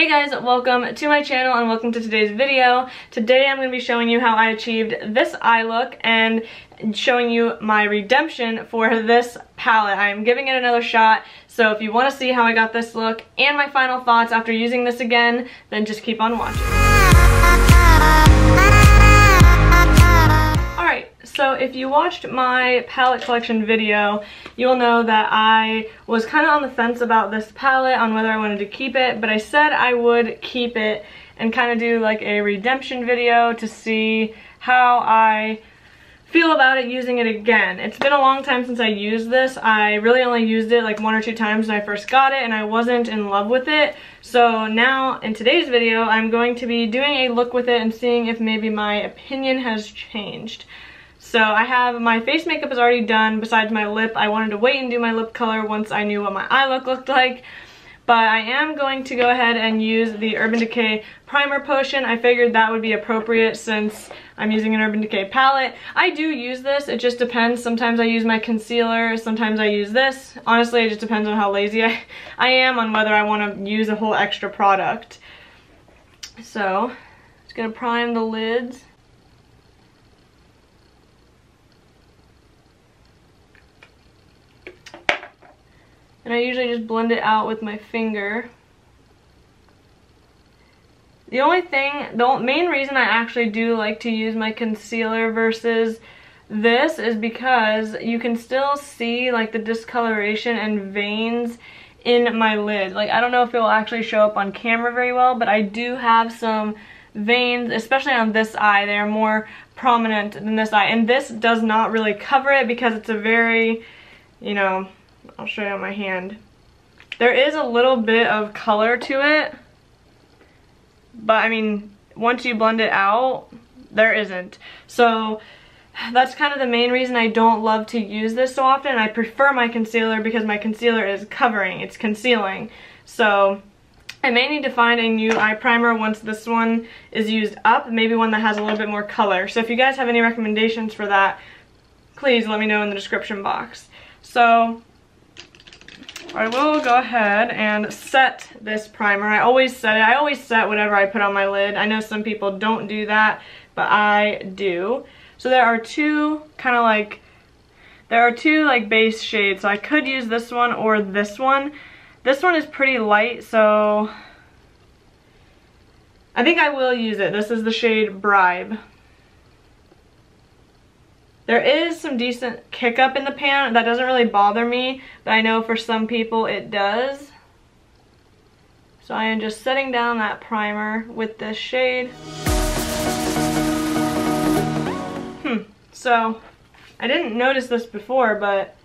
Hey guys, welcome to my channel and welcome to today's video. Today I'm going to be showing you how I achieved this eye look and showing you my redemption for this palette. I am giving it another shot, so if you want to see how I got this look and my final thoughts after using this again, then just keep on watching. Alright, so if you watched my palette collection video, you'll know that I was kind of on the fence about this palette, on whether I wanted to keep it, but I said I would keep it and kind of do like a redemption video to see how I feel about it using it again. It's been a long time since I used this. I really only used it like 1 or 2 times when I first got it and I wasn't in love with it. So now in today's video I'm going to be doing a look with it and seeing if maybe my opinion has changed. So I have my face makeup is already done besides my lip. I wanted to wait and do my lip color once I knew what my eye look looked like. But I am going to go ahead and use the Urban Decay primer potion. I figured that would be appropriate since I'm using an Urban Decay palette. I do use this, it just depends. Sometimes I use my concealer, sometimes I use this. Honestly, it just depends on how lazy I am on whether I want to use a whole extra product. So, just gonna prime the lids. And I usually just blend it out with my finger. The main reason I actually do like to use my concealer versus this is because you can still see like the discoloration and veins in my lid. Like, I don't know if it will actually show up on camera very well, but I do have some veins, especially on this eye. They are more prominent than this eye. And this does not really cover it because it's a very, you know, I'll show you on my hand. There is a little bit of color to it, but I mean, once you blend it out, there isn't. So that's kind of the main reason I don't love to use this so often. I prefer my concealer because my concealer is covering, it's concealing. So I may need to find a new eye primer once this one is used up, maybe one that has a little bit more color. So if you guys have any recommendations for that, please let me know in the description box. So I will go ahead and set this primer. I always set it. I always set whatever I put on my lid. I know some people don't do that, but I do. So there are two base shades. So I could use this one or this one. This one is pretty light, so I think I will use it. This is the shade Bribe. There is some decent kick up in the pan. That doesn't really bother me, but I know for some people it does. So I am just setting down that primer with this shade. So I didn't notice this before, but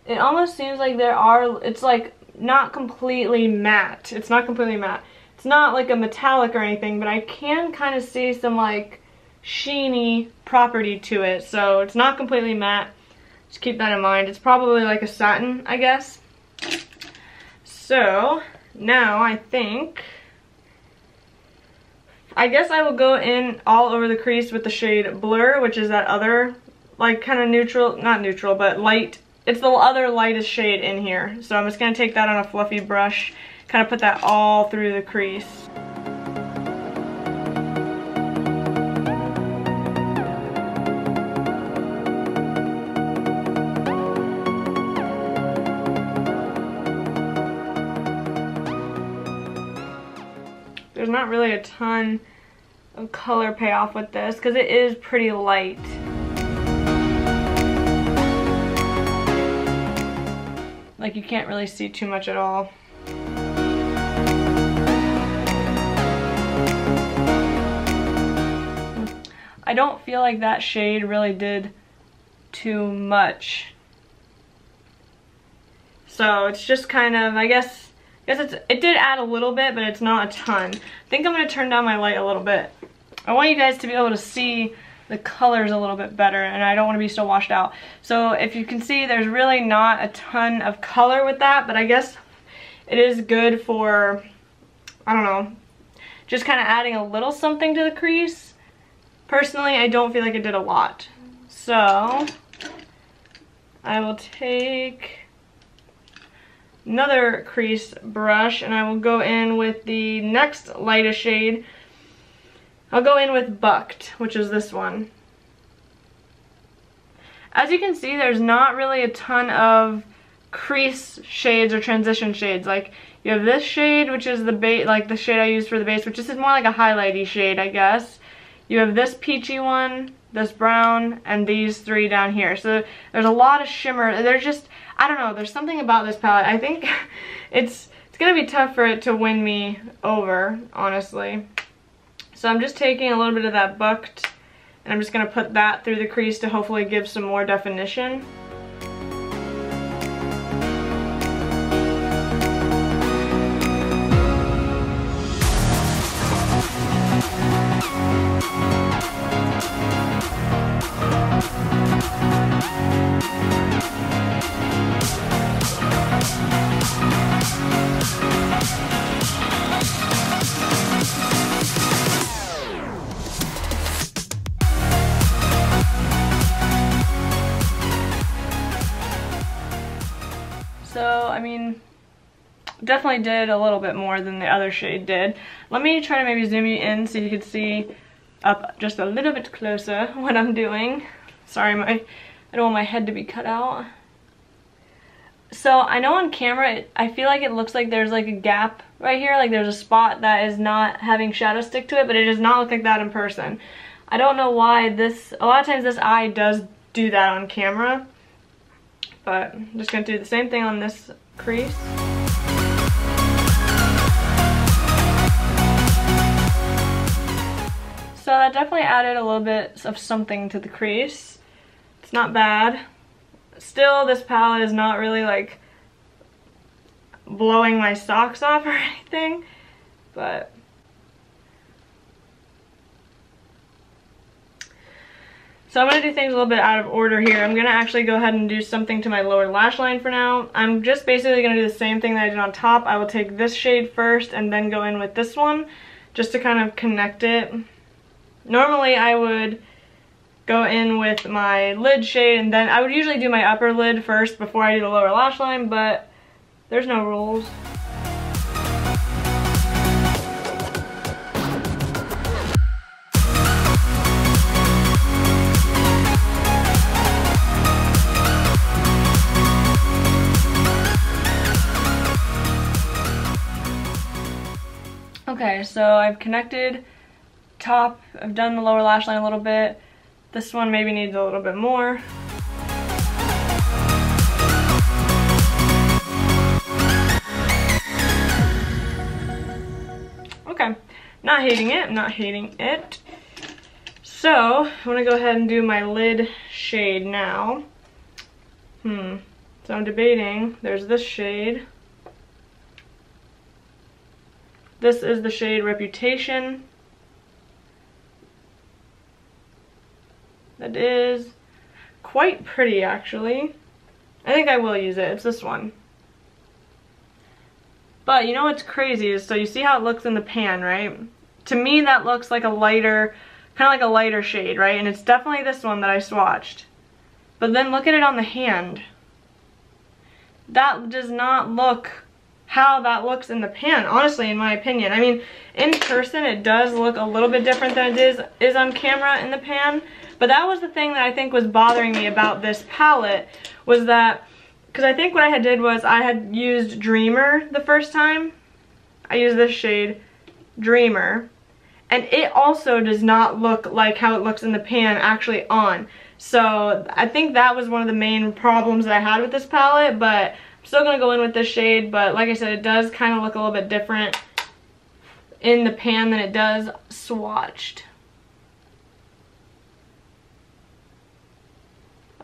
it almost seems like it's like not completely matte. It's not completely matte. It's not like a metallic or anything, but I can kind of see some like sheeny property to it, so it's not completely matte. Just keep that in mind. It's probably like a satin, I guess. So now I guess I will go in all over the crease with the shade Blur, which is that other like kind of neutral, not neutral, but light. It's the other lightest shade in here. So I'm just gonna take that on a fluffy brush, kind of put that all through the crease. There's not really a ton of color payoff with this because it is pretty light. Like, you can't really see too much at all. I don't feel like that shade really did too much. So it's just kind of, I guess it did add a little bit, but it's not a ton. I think I'm going to turn down my light a little bit. I want you guys to be able to see the colors a little bit better, and I don't want to be so washed out. So if you can see, there's really not a ton of color with that, but I guess it is good for, I don't know, just kind of adding a little something to the crease. Personally, I don't feel like it did a lot. So I will take another crease brush, and I will go in with the next lightest shade. I'll go in with Bucked, which is this one. As you can see, there's not really a ton of crease shades or transition shades. Like, you have this shade, which is the base, like the shade I used for the base, which is more like a highlighty shade, I guess. You have this peachy one, this brown, and these three down here. So there's a lot of shimmer. There's just, I don't know, there's something about this palette. I think it's gonna be tough for it to win me over, honestly. So I'm just taking a little bit of that Bucked, and I'm just gonna put that through the crease to hopefully give some more definition. So, I mean, definitely did a little bit more than the other shade did. Let me try to maybe zoom you in so you can see up just a little bit closer what I'm doing. Sorry, I don't want my head to be cut out. So, I know on camera, I feel like it looks like there's like a gap right here. Like there's a spot that is not having shadow stick to it, but it does not look like that in person. I don't know why a lot of times this eye does do that on camera. But I'm just going to do the same thing on this crease. So that definitely added a little bit of something to the crease. It's not bad. Still, this palette is not really like blowing my socks off or anything, but so I'm going to do things a little bit out of order here. I'm going to actually go ahead and do something to my lower lash line for now. I'm just basically going to do the same thing that I did on top. I will take this shade first and then go in with this one just to kind of connect it. Normally I would go in with my lid shade, and then I would usually do my upper lid first before I do the lower lash line, but there's no rules. Okay, so I've connected top, I've done the lower lash line a little bit. This one maybe needs a little bit more. Okay, not hating it, not hating it. So, I want to go ahead and do my lid shade now. So I'm debating, there's this shade. This is the shade Reputation. That is quite pretty, actually. I think I will use it. It's this one. But you know what's crazy is, so you see how it looks in the pan, right? To me, that looks like a lighter, kind of like a lighter shade, right? And it's definitely this one that I swatched. But then look at it on the hand. That does not look how that looks in the pan, honestly, in my opinion. I mean, in person, it does look a little bit different than it is on camera in the pan. But that was the thing that I think was bothering me about this palette, was that, because I think what I had did was I had used Dreamer the first time. I used this shade, Dreamer, and it also does not look like how it looks in the pan actually on. So I think that was one of the main problems that I had with this palette, but I'm still going to go in with this shade. But like I said, it does kind of look a little bit different in the pan than it does swatched.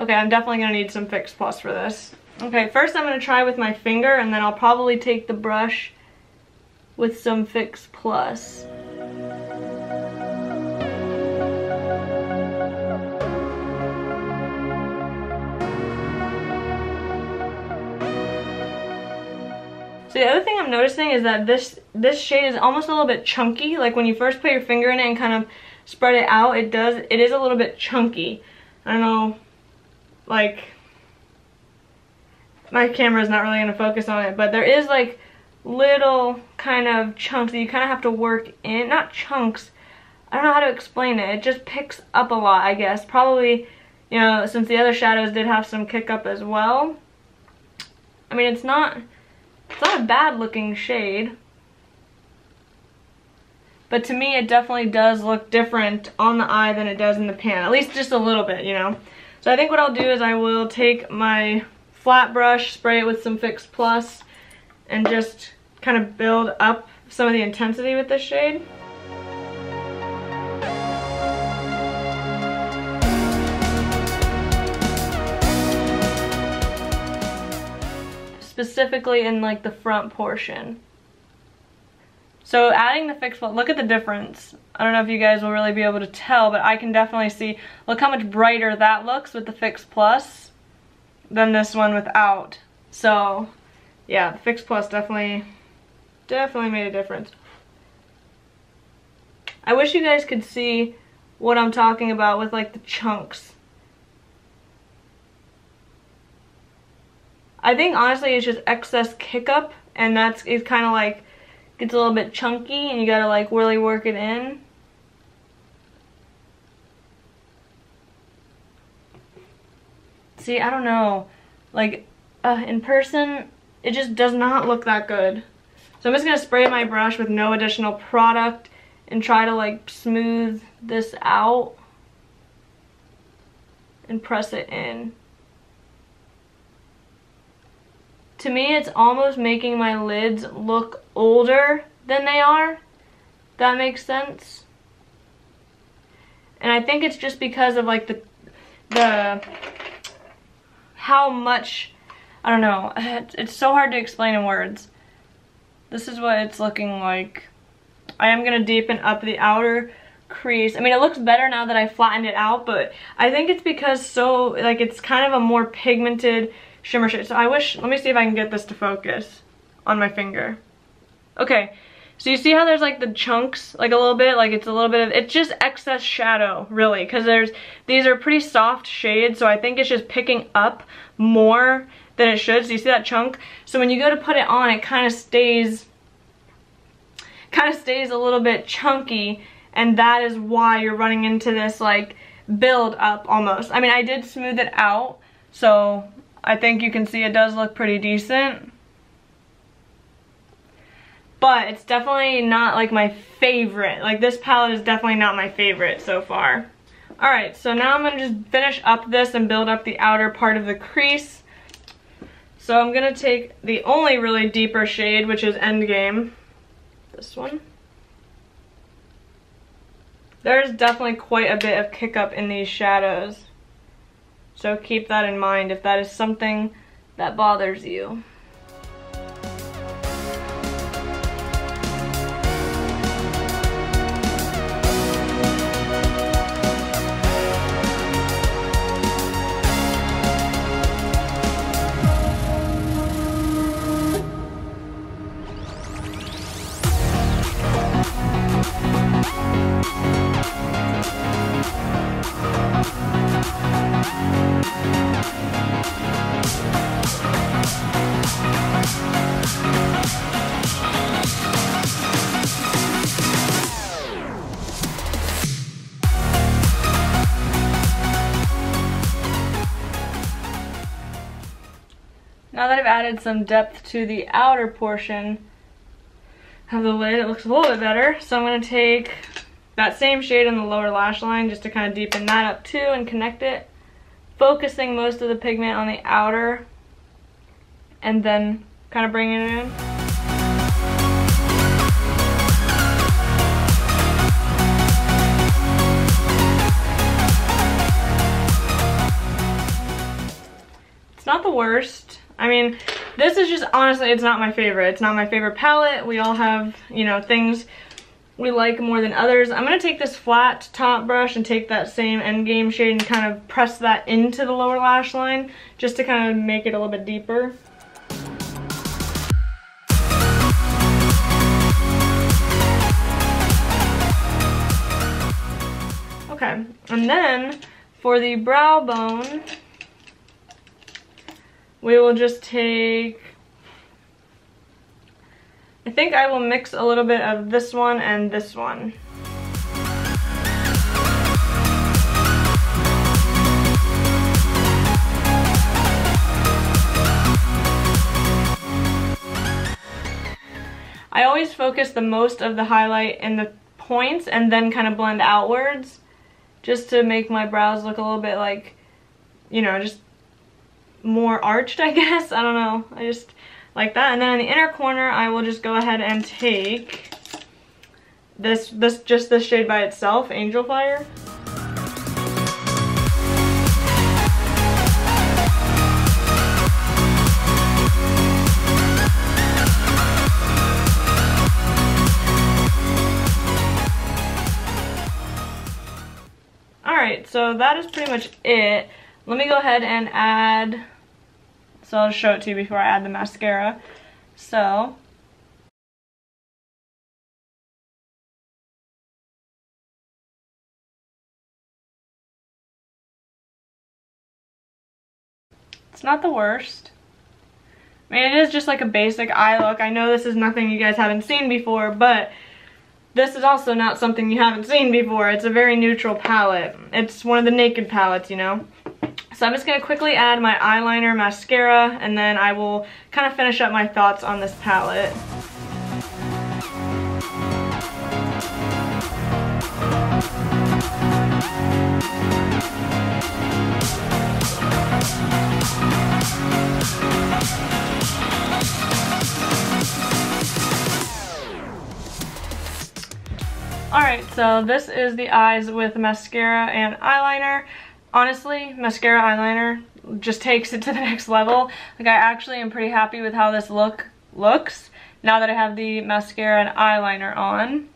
Okay, I'm definitely going to need some Fix Plus for this. Okay, first I'm going to try with my finger, and then I'll probably take the brush with some Fix Plus. So the other thing I'm noticing is that this shade is almost a little bit chunky. Like when you first put your finger in it and kind of spread it out, it is a little bit chunky. I don't know, like, my camera is not really gonna focus on it, but there is like little kind of chunks that you kind of have to work in. Not chunks, I don't know how to explain it. It just picks up a lot, I guess. Probably, you know, since the other shadows did have some kick up as well. I mean, it's not a bad looking shade. But to me, it definitely does look different on the eye than it does in the pan. At least just a little bit, you know. So I think what I'll do is I will take my flat brush, spray it with some Fix Plus, and just kind of build up some of the intensity with this shade. Specifically in like the front portion. So adding the Fix Plus, look at the difference. I don't know if you guys will really be able to tell, but I can definitely see, look how much brighter that looks with the Fix Plus than this one without. So yeah, the Fix Plus definitely made a difference. I wish you guys could see what I'm talking about with like the chunks. I think honestly it's just excess kick up, and it's kind of like gets a little bit chunky and you gotta like really work it in. See, I don't know, like in person it just does not look that good. So I'm just gonna spray my brush with no additional product and try to like smooth this out and press it in. To me, it's almost making my lids look older than they are. That makes sense. And I think it's just because of like the how much, I don't know, it's so hard to explain in words. This is what it's looking like. I am gonna deepen up the outer crease. I mean, it looks better now that I flattened it out, but I think it's because it's kind of a more pigmented shimmer shade. So let me see if I can get this to focus on my finger. Okay, so you see how there's like the chunks, like a little bit, like it's just excess shadow, really, because these are pretty soft shades, so I think it's just picking up more than it should. So you see that chunk? So when you go to put it on, it kind of stays a little bit chunky, and that is why you're running into this like build up almost. I mean, I did smooth it out, so I think you can see it does look pretty decent. But it's definitely not like my favorite. Like, this palette is definitely not my favorite so far. Alright, so now I'm going to just finish up this and build up the outer part of the crease. So I'm going to take the only really deeper shade, which is Endgame. This one. There's definitely quite a bit of kick up in these shadows. So keep that in mind if that is something that bothers you. Now that I've added some depth to the outer portion of the lid, it looks a little bit better. So I'm going to take that same shade in the lower lash line just to kind of deepen that up too and connect it, focusing most of the pigment on the outer and then kind of bringing it in. It's not the worst. I mean, this is just, honestly, it's not my favorite. It's not my favorite palette. We all have, you know, things we like more than others. I'm going to take this flat top brush and take that same Endgame shade and kind of press that into the lower lash line just to kind of make it a little bit deeper. Okay, and then for the brow bone, we will just take, I think I will mix a little bit of this one and this one. I always focus the most of the highlight in the points and then kind of blend outwards just to make my brows look a little bit like, you know, just more arched, I guess. I don't know. I just like that. And then in the inner corner, I will just go ahead and take this shade by itself, Angel Fire. Alright, so that is pretty much it. Let me go ahead and add, so I'll show it to you before I add the mascara. So, it's not the worst. I mean, it is just like a basic eye look. I know this is nothing you guys haven't seen before, but this is also not something you haven't seen before. It's a very neutral palette. It's one of the Naked palettes, you know? So I'm just going to quickly add my eyeliner, mascara, and then I will kind of finish up my thoughts on this palette. Alright, so this is the eyes with mascara and eyeliner. Honestly, mascara eyeliner just takes it to the next level. Like, I actually am pretty happy with how this looks now that I have the mascara and eyeliner on.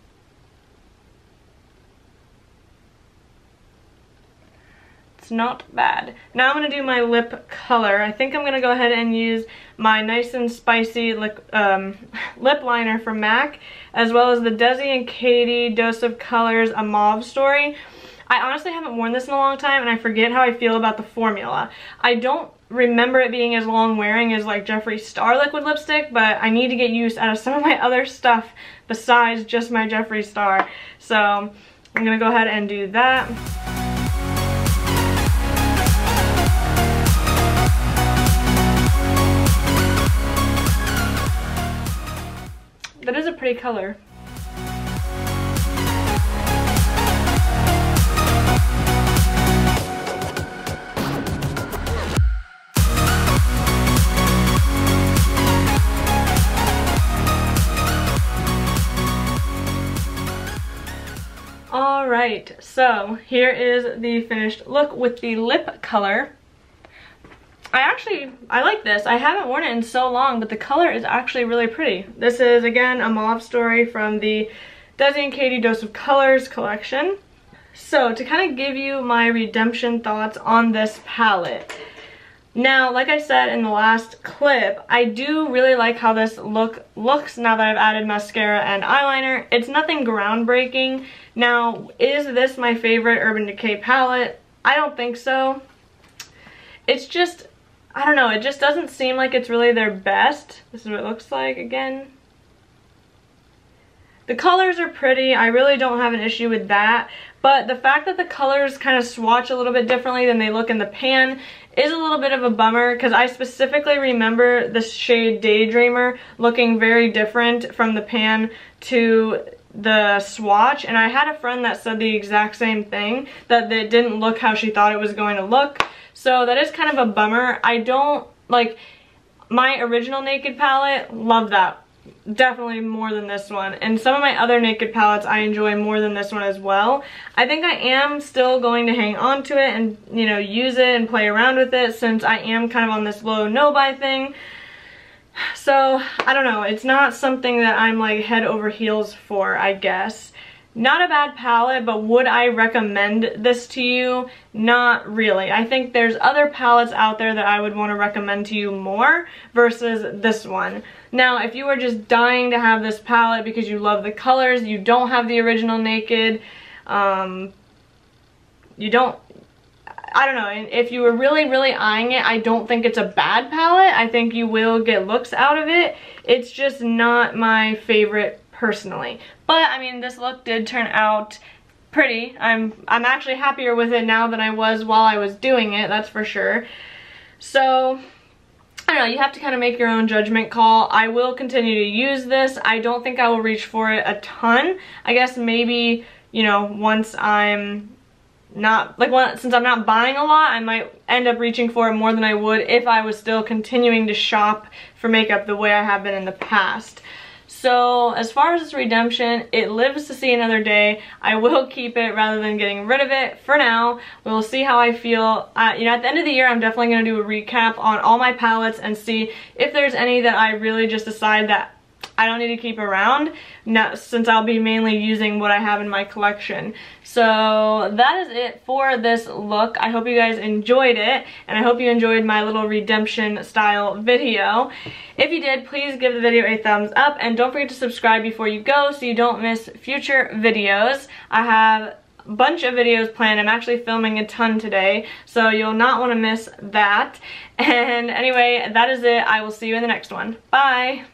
It's not bad. Now I'm going to do my lip color. I think I'm going to go ahead and use my nice and spicy lip liner from MAC, as well as the Desi and Katie Dose of Colors A Mauve Story. I honestly haven't worn this in a long time, and I forget how I feel about the formula. I don't remember it being as long wearing as like Jeffree Star liquid lipstick, but I need to get used out of some of my other stuff besides just my Jeffree Star. So I'm going to go ahead and do that. That is a pretty color. Alright, so here is the finished look with the lip color. I like this. I haven't worn it in so long, but the color is actually really pretty. This is, again, A Mauve Story from the Desi and Katie Dose of Colors collection. So, to kind of give you my redemption thoughts on this palette. Now, like I said in the last clip, I do really like how this looks now that I've added mascara and eyeliner. It's nothing groundbreaking. Now, is this my favorite Urban Decay palette? I don't think so. It's just, I don't know, it just doesn't seem like it's really their best. This is what it looks like again. The colors are pretty. I really don't have an issue with that. But the fact that the colors kind of swatch a little bit differently than they look in the pan is a little bit of a bummer, because I specifically remember the shade Daydreamer looking very different from the pan to the swatch, and I had a friend that said the exact same thing, that it didn't look how she thought it was going to look. So that is kind of a bummer. I don't like my original Naked palette, love that. Definitely more than this one. And some of my other Naked palettes I enjoy more than this one as well. I think I am still going to hang on to it and, you know, use it and play around with it, since I am kind of on this low no-buy thing. So, I don't know. It's not something that I'm like head over heels for, I guess. Not a bad palette, but would I recommend this to you? Not really. I think there's other palettes out there that I would want to recommend to you more versus this one. Now, if you are just dying to have this palette because you love the colors, you don't have the original Naked, you don't, I don't know, if you were really eyeing it, I don't think it's a bad palette. I think you will get looks out of it. It's just not my favorite personally. But I mean, this look did turn out pretty. I'm actually happier with it now than I was while I was doing it, that's for sure. So I don't know, you have to kind of make your own judgment call. I will continue to use this. I don't think I will reach for it a ton. I guess maybe, you know, once I'm not, like, since I'm not buying a lot, I might end up reaching for it more than I would if I was still continuing to shop for makeup the way I have been in the past. So as far as this redemption, it lives to see another day. I will keep it rather than getting rid of it for now. We'll see how I feel. You know, at the end of the year, I'm definitely going to do a recap on all my palettes and see if there's any that I really just decide that I don't need to keep around, now, since I'll be mainly using what I have in my collection. So that is it for this look. I hope you guys enjoyed it, and I hope you enjoyed my little redemption style video. If you did, please give the video a thumbs up, and don't forget to subscribe before you go so you don't miss future videos. I have a bunch of videos planned. I'm actually filming a ton today, so you'll not want to miss that. And anyway, that is it. I will see you in the next one. Bye!